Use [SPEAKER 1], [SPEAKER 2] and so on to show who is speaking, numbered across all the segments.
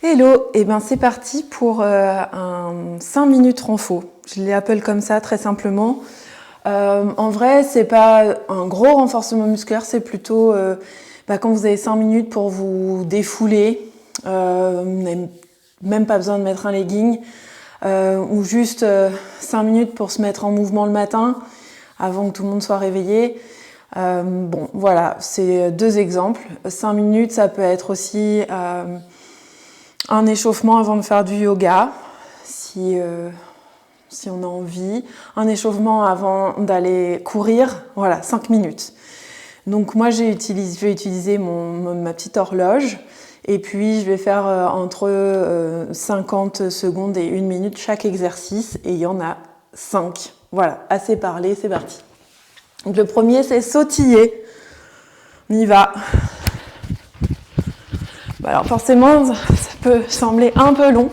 [SPEAKER 1] Hello, et ben c'est parti pour un 5 minutes renfo. Je l'appelle comme ça très simplement. En vrai, c'est pas un gros renforcement musculaire, c'est plutôt quand vous avez 5 minutes pour vous défouler, même pas besoin de mettre un legging, ou juste 5 minutes pour se mettre en mouvement le matin avant que tout le monde soit réveillé. Bon, voilà, c'est deux exemples. 5 minutes, ça peut être aussi un échauffement avant de faire du yoga, si on a envie. Un échauffement avant d'aller courir, voilà, 5 minutes. Donc moi, je vais utiliser ma petite horloge. Et puis, je vais faire entre 50 secondes et 1 minute chaque exercice. Et il y en a 5. Voilà, assez parlé, c'est parti. Donc le premier, c'est sautiller. On y va. Alors forcément, ça peut sembler un peu long,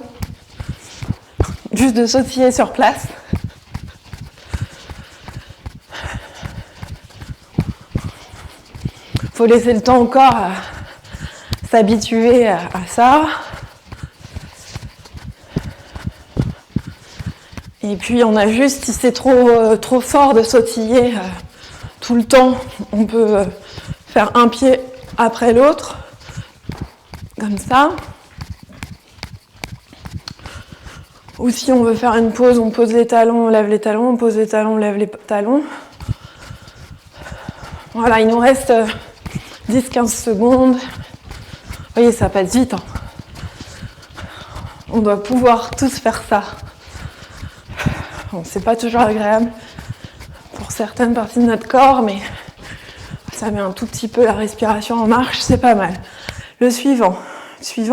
[SPEAKER 1] juste de sautiller sur place. Il faut laisser le temps au corps à s'habituer à ça. Et puis on a juste, si c'est trop fort de sautiller tout le temps, on peut faire un pied après l'autre, comme ça. Ou si on veut faire une pause, on pose les talons, on lève les talons, on pose les talons, on lève les talons. Voilà, il nous reste 10-15 secondes. Vous voyez, ça passe vite. On doit pouvoir tous faire ça. Bon, c'est pas toujours agréable pour certaines parties de notre corps, mais ça met un tout petit peu la respiration en marche, c'est pas mal. Le suivant,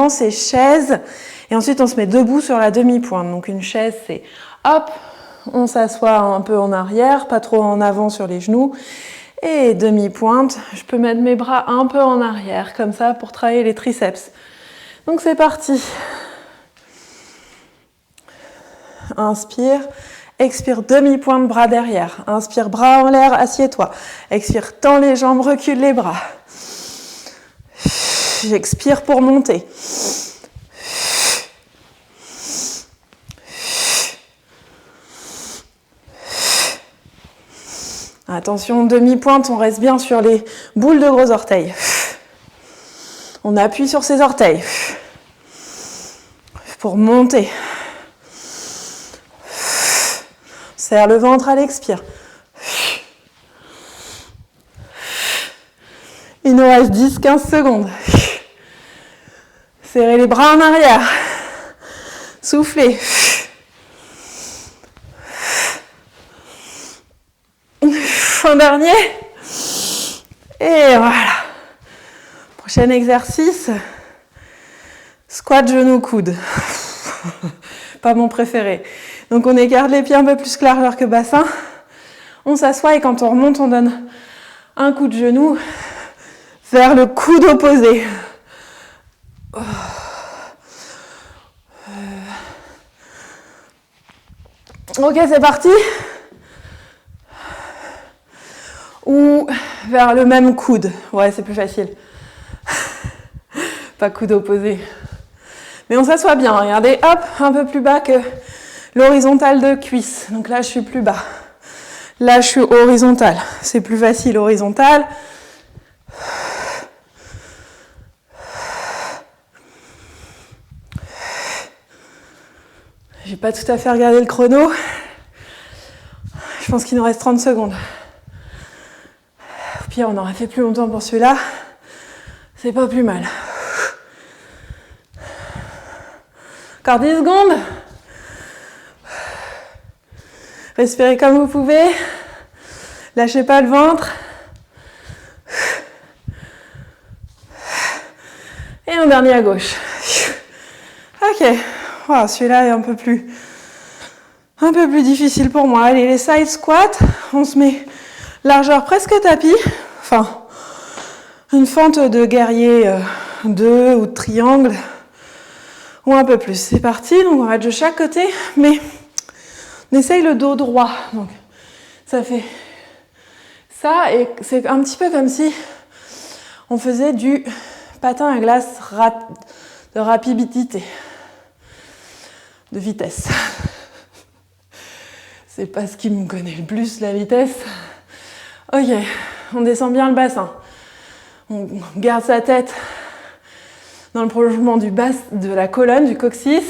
[SPEAKER 1] c'est chaise. Et ensuite, on se met debout sur la demi-pointe. Donc une chaise, c'est hop, on s'assoit un peu en arrière, pas trop en avant sur les genoux. Et demi-pointe, je peux mettre mes bras un peu en arrière, comme ça, pour travailler les triceps. Donc c'est parti. Inspire, expire, demi-pointe, bras derrière. Inspire, bras en l'air, assieds-toi. Expire, tends les jambes, recule les bras. J'expire pour monter. Attention, demi-pointe, on reste bien sur les boules de gros orteils. On appuie sur ses orteils pour monter. Serre le ventre à l'expire. Il nous reste 10-15 secondes. Serrez les bras en arrière. Soufflez. Un dernier. Et voilà. Prochain exercice. Squat genou coude. Pas mon préféré. Donc on écarte les pieds un peu plus que largeur que bassin. On s'assoit et quand on remonte, on donne un coup de genou vers le coude opposé. Ok, c'est parti. Ou vers le même coude. Ouais, c'est plus facile. Pas coude opposé. Mais on s'assoit bien. Regardez, hop, un peu plus bas que l'horizontale de cuisse. Donc là, je suis plus bas. Là, je suis horizontale. C'est plus facile horizontal. J'ai pas tout à fait regardé le chrono. Je pense qu'il nous reste 30 secondes. Au pire, on aurait fait plus longtemps pour celui-là. C'est pas plus mal. Encore 10 secondes. Respirez comme vous pouvez. Lâchez pas le ventre. Et un dernier à gauche. Ok. Wow, celui-là est un peu plus difficile pour moi. Allez, les side squats. On se met largeur presque tapis. Enfin, une fente de guerrier 2 ou de triangle. Ou un peu plus. C'est parti. Donc on va être de chaque côté. Mais on essaye le dos droit. Donc ça fait ça. Et c'est un petit peu comme si on faisait du patin à glace de rapidité, de vitesse. C'est pas ce qui me connaît le plus, la vitesse. Ok, on descend bien le bassin. On garde sa tête dans le prolongement du bas, de la colonne, du coccyx.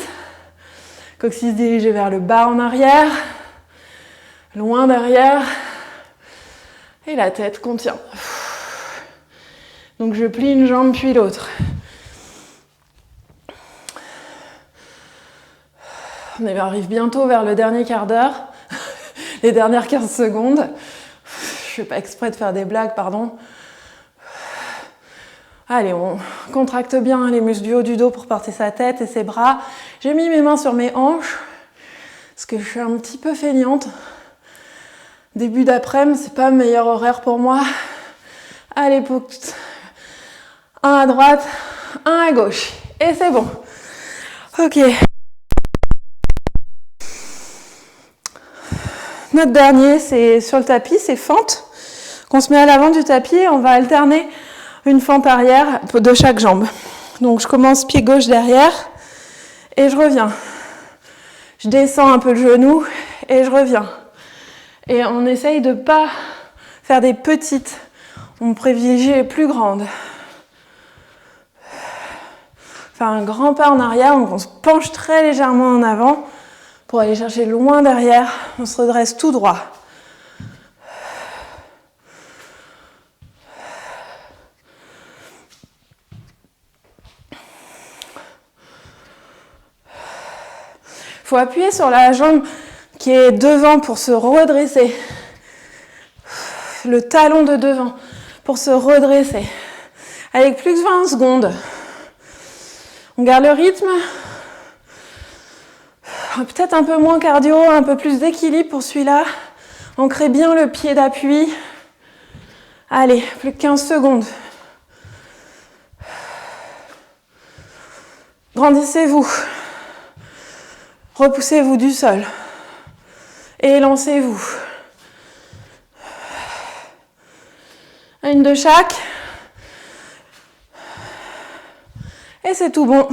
[SPEAKER 1] Coccyx dirigé vers le bas en arrière, loin derrière. Et la tête contient. Donc je plie une jambe puis l'autre. On arrive bientôt vers le dernier quart d'heure, les dernières 15 secondes. Je fais pas exprès de faire des blagues, pardon. Allez, on contracte bien les muscles du haut du dos pour porter sa tête et ses bras. J'ai mis mes mains sur mes hanches, parce que je suis un petit peu feignante. Début d'après-midi, c'est pas le meilleur horaire pour moi. Allez, un à droite, un à gauche. Et c'est bon. Ok. Notre dernier, c'est sur le tapis, c'est fente. On se met à l'avant du tapis et on va alterner une fente arrière de chaque jambe. Donc je commence pied gauche derrière et je reviens. Je descends un peu le genou et je reviens. Et on essaye de ne pas faire des petites, on privilégie les plus grandes. Faire un grand pas en arrière, donc on se penche très légèrement en avant pour aller chercher loin derrière. On se redresse tout droit. Il faut appuyer sur la jambe qui est devant pour se redresser. Le talon de devant pour se redresser. Avec plus que 20 secondes. On garde le rythme. Peut-être un peu moins cardio, un peu plus d'équilibre pour celui-là. Ancrez bien le pied d'appui. Allez, plus que 15 secondes. Grandissez-vous. Repoussez-vous du sol. Et lancez-vous. Une de chaque. Et c'est tout bon.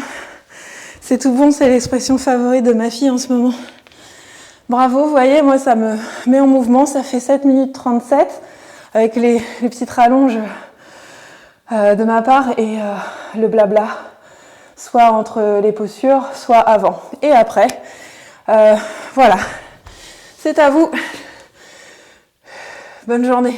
[SPEAKER 1] C'est tout bon, c'est l'expression favorite de ma fille en ce moment. Bravo, vous voyez, moi ça me met en mouvement, ça fait 7 minutes 37 avec les petites rallonges de ma part et le blabla, soit entre les postures, soit avant et après. Voilà, c'est à vous. Bonne journée.